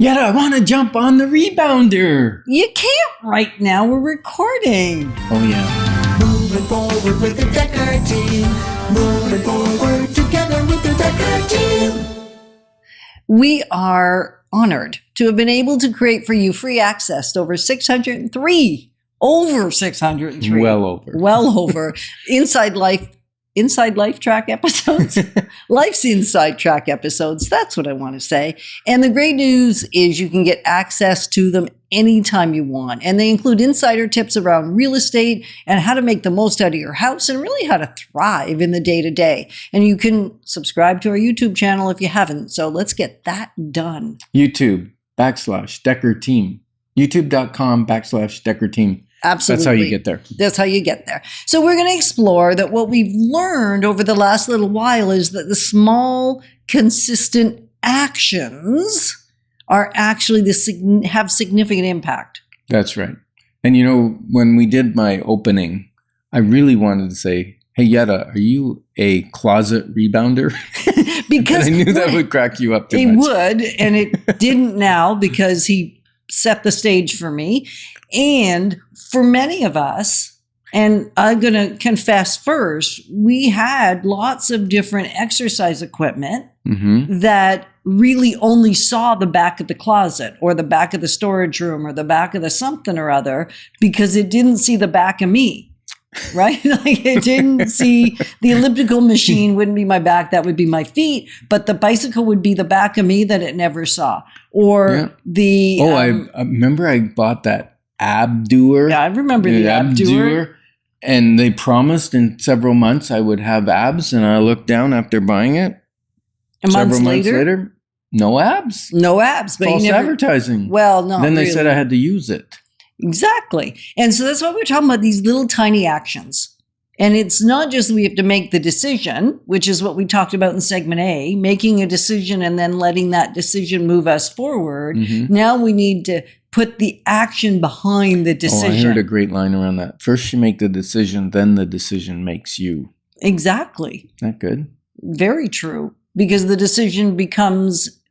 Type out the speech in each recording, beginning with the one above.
Yet I want to jump on the rebounder. You can't right now. We're recording. Oh, yeah. Moving forward with the Decker team. Moving forward together with the Decker team. We are honored to have been able to create for you free access to over 603. Well over. Inside Life track episodes. Life's Inside track episodes. That's what I want to say. And the great news is you can get access to them anytime you want. And they include insider tips around real estate and how to make the most out of your house and really how to thrive in the day-to-day. And you can subscribe to our YouTube channel if you haven't. So let's get that done. YouTube.com/Decker Team. YouTube.com/Decker Team. Absolutely. That's how you get there. That's how you get there. So we're going to explore that what we've learned over the last little while is that the small, consistent actions are actually have significant impact. That's right. And you know, when we did my opening, I really wanted to say, hey, Yetta, are you a closet rebounder? Because I knew that would crack you up too much. It would, and it didn't now because he set the stage for me. And for many of us, and I'm going to confess first, we had lots of different exercise equipment that really only saw the back of the closet or the back of the storage room or the back of the something or other because it didn't see the back of me, right? Like it didn't see the elliptical machine wouldn't be my back, that would be my feet, but the bicycle would be the back of me that it never saw. Or the... Oh, I remember I bought that ab doer. Yeah, I remember the ab doer. And they promised in several months I would have abs, and I looked down after buying it. Several months later, no abs. No abs. But false advertising. Well, no. Then they said I had to use it. Exactly. And so that's why we're talking about these little tiny actions. And it's not just we have to make the decision, which is what we talked about in segment A, making a decision and then letting that decision move us forward. Now we need to put the action behind the decision. Oh, I heard a great line around that. First you make the decision, then the decision makes you. Exactly. Isn't that good? Very true. Because the decision becomes,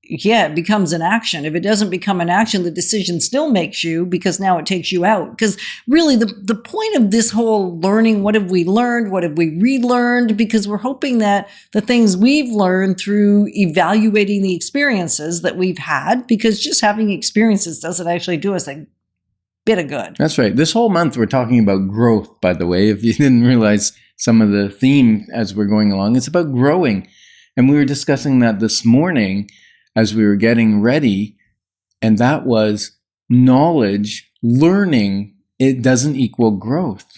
it becomes an action. If it doesn't become an action, the decision still makes you because now it takes you out. Because really the point of this whole learning, what have we learned? What have we relearned? Because we're hoping that the things we've learned through evaluating the experiences that we've had, because just having experiences doesn't actually do us a bit of good. That's right. This whole month we're talking about growth, by the way, if you didn't realize some of the theme as we're going along. It's about growing. And we were discussing that this morning as we were getting ready, and that was knowledge, learning, it doesn't equal growth.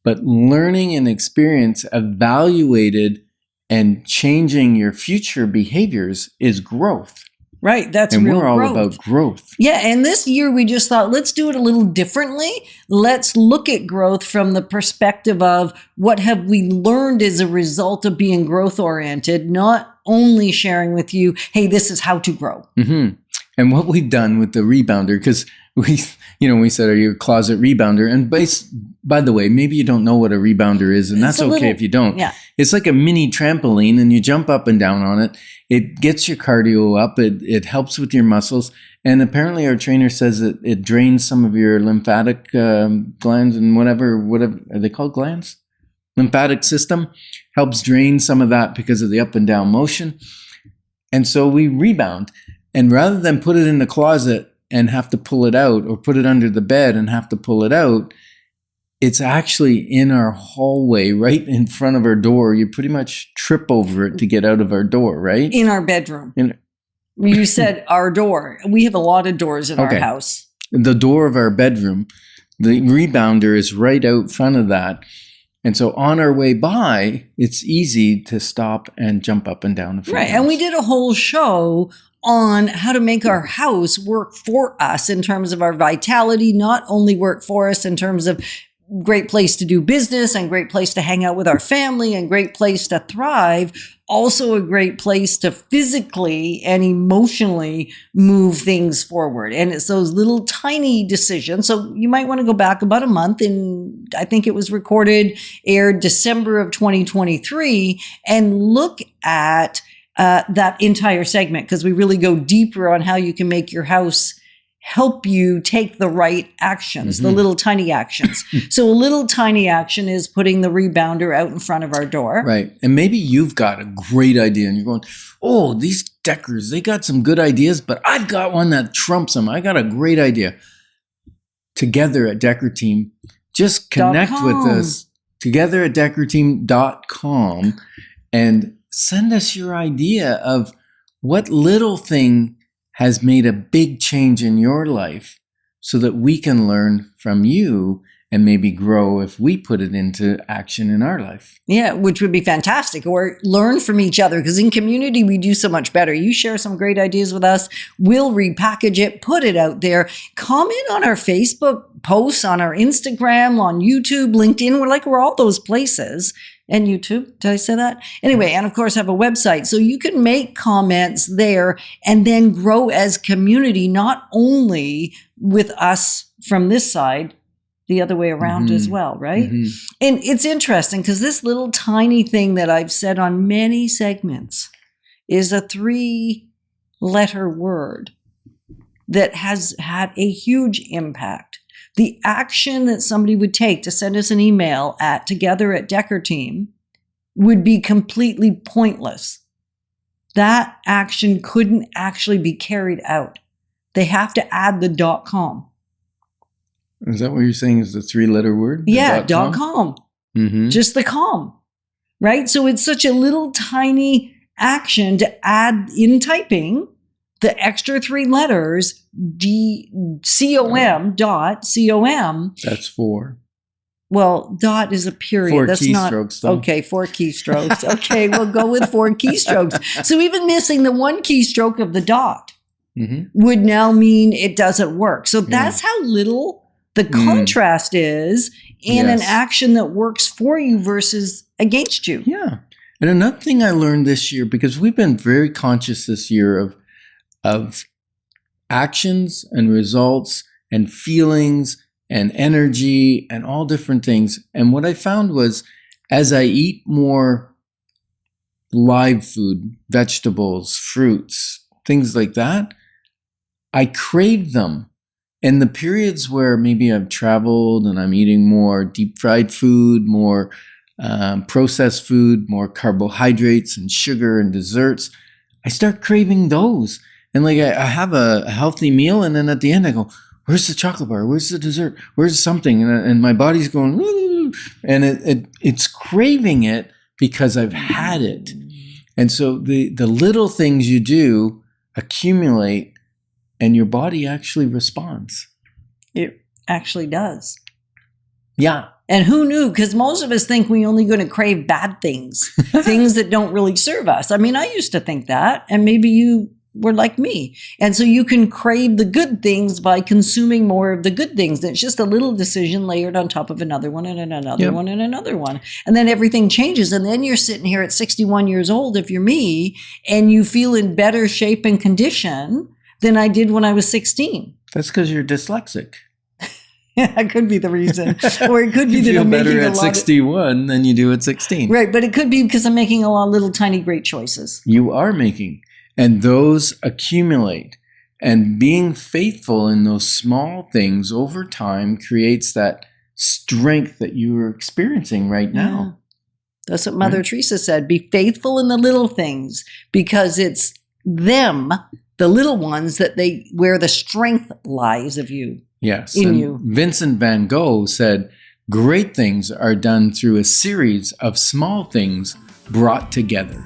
But learning and experience evaluated and changing your future behaviors is growth. Right, that's and real we're all growth. about growth. Yeah, and this year we just thought, let's do it a little differently. Let's look at growth from the perspective of what have we learned as a result of being growth-oriented, not only sharing with you, hey, this is how to grow. And what we've done with the rebounder, because we said, are you a closet rebounder? And by the way, maybe you don't know what a rebounder is, and that's okay if you don't. Yeah. It's like a mini trampoline, and you jump up and down on it. It gets your cardio up. It helps with your muscles. And apparently our trainer says that it drains some of your lymphatic glands and whatever, are they called glands? Lymphatic system helps drain some of that because of the up and down motion. And so we rebound. And rather than put it in the closet and have to pull it out, or put it under the bed and have to pull it out, it's actually in our hallway right in front of our door. You pretty much trip over it to get out of our door, right? In our bedroom. You said our door. We have a lot of doors in our house. The door of our bedroom. The rebounder is right out front of that. And so on our way by, it's easy to stop and jump up and down. Right. And we did a whole show on how to make our house work for us in terms of our vitality, not only work for us in terms of great place to do business and great place to hang out with our family and great place to thrive, also a great place to physically and emotionally move things forward. And it's those little tiny decisions. So you might want to go back about a month, and I think it was aired December of 2023, and look at that entire segment, because we really go deeper on how you can make your house help you take the right actions, the little tiny actions. So a little tiny action is putting the rebounder out in front of our door. Right. And maybe you've got a great idea and you're going, oh, these deckers, they got some good ideas, but I've got one that trumps them. I got a great idea. Together at Decker Team, just connect with us together at deckerteam.com and send us your idea of what little thing has made a big change in your life so that we can learn from you and maybe grow if we put it into action in our life. Yeah, which would be fantastic. Or learn from each other, because in community, we do so much better. You share some great ideas with us. We'll repackage it, put it out there. Comment on our Facebook posts, on our Instagram, on YouTube, LinkedIn. We're all those places. And YouTube, did I say that? Anyway, and of course have a website. So you can make comments there and then grow as community, not only with us from this side, the other way around as well, right? And it's interesting because this little tiny thing that I've said on many segments is a 3-letter word that has had a huge impact. The action that somebody would take to send us an email at together@Decker-Team would be completely pointless. That action couldn't actually be carried out. They have to add the .com. Is that what you're saying is the 3-letter word? The Yeah, .com? .com. Just the com, right? So it's such a little tiny action to add in typing the extra 3 letters, com.com. That's 4. Well, dot is a period. 4 That's keystrokes, not though. okay. 4 keystrokes. Okay, we'll go with 4 keystrokes. So even missing the 1 keystroke of the dot would now mean it doesn't work. So that's how little the contrast is in an action that works for you versus against you. Yeah. And another thing I learned this year, because we've been very conscious this year of actions and results and feelings and energy and all different things. And what I found was as I eat more live food, vegetables, fruits, things like that, I crave them. And the periods where maybe I've traveled and I'm eating more deep fried food, more processed food, more carbohydrates and sugar and desserts, I start craving those. And like I have a healthy meal, and then at the end I go, where's the chocolate bar? Where's the dessert? Where's something? And my body's going, woo, and it's craving it because I've had it. And so the little things you do accumulate, and your body actually responds. It actually does. Yeah. And who knew? Because most of us think we only going to crave bad things, things that don't really serve us. I mean, I used to think that, and maybe you were like me. And so you can crave the good things by consuming more of the good things. It's just a little decision layered on top of another one and another one and another one. And then everything changes. And then you're sitting here at 61 years old, if you're me, and you feel in better shape and condition than I did when I was 16. That's because you're dyslexic. That could be the reason. Or it could be You that feel I'm better making a at lot 61 than you do at 16. Right, but it could be because I'm making a lot of little tiny great choices. You are making. And those accumulate. And being faithful in those small things over time creates that strength that you are experiencing right now. That's what Mother Teresa said. Be faithful in the little things, because it's them, the little ones, where the strength lies of you. Yes. In and you. Vincent van Gogh said, great things are done through a series of small things brought together.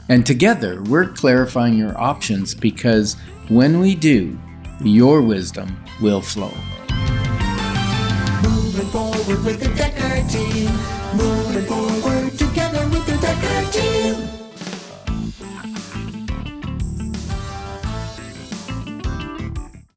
And together, we're clarifying your options, because when we do, your wisdom will flow. Moving forward with the Decker Team. Moving forward together with the Decker Team.